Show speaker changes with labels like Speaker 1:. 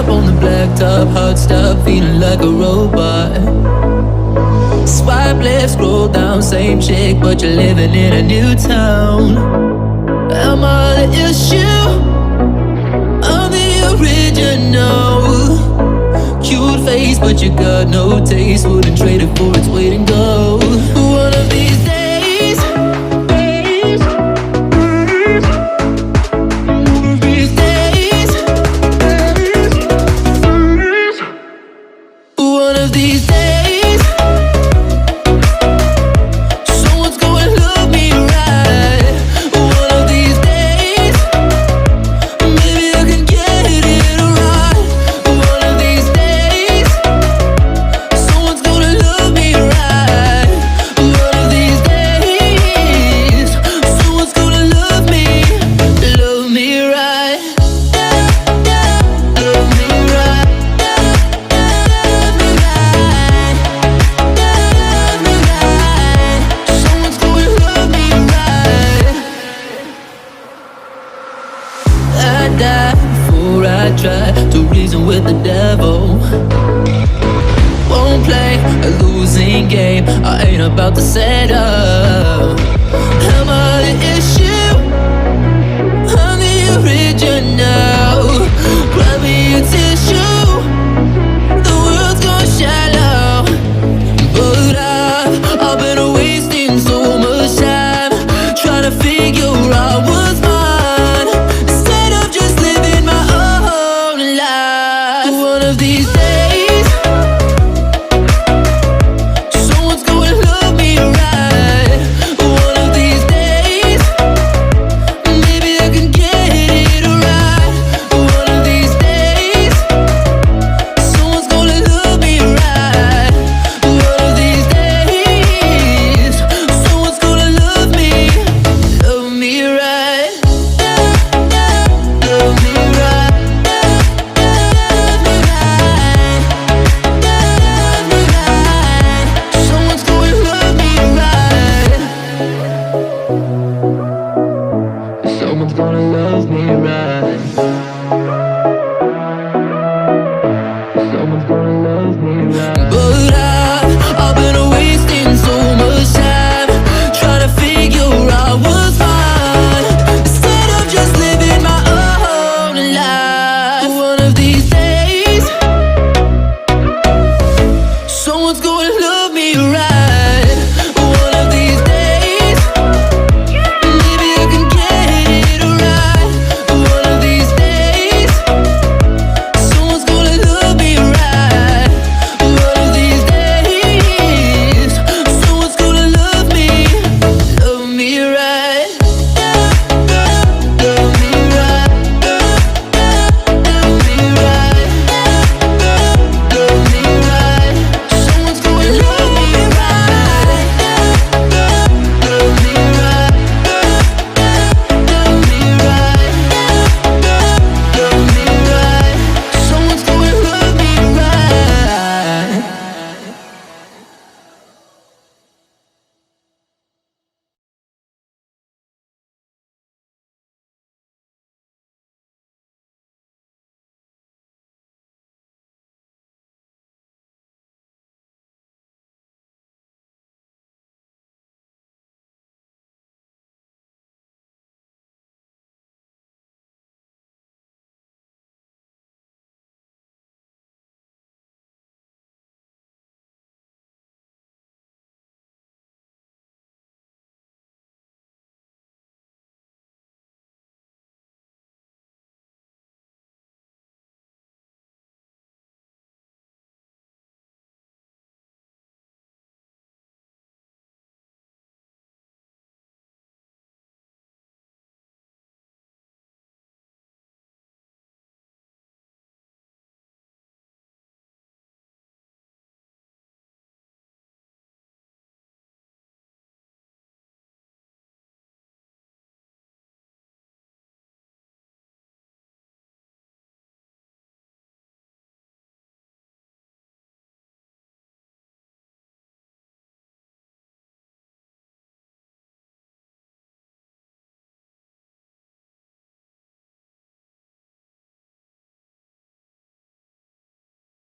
Speaker 1: on the blacktop, hard stop, feeling like a robot. Swipe left, scroll down, same chick, but you're living in a new town. Am I the issue? I'm the original. Cute face, but you got no taste. Wouldn't trade it for its weight in gold. One of these days, one of these days, someone's gonna love me right. One of these days, maybe I can get it right. One of these days, someone's gonna love me right. One of these days, someone's gonna love me right. Love me right. I die before I try to reason with the devil. Won't play a losing game, I ain't about to settle. Am I the issue? I'm the original. Grab me a tissue, the world's gone shallow. But I've been wasting so much time trying to figure out what's mine, instead of just living my own life. One of these days, someone's gonna love me right. One of these days, maybe I can get it right. One of these days, someone's gonna love me right. One of these days, someone's gonna love me right. Love me right. Someone's gonna love me right. Someone's gonna love me right.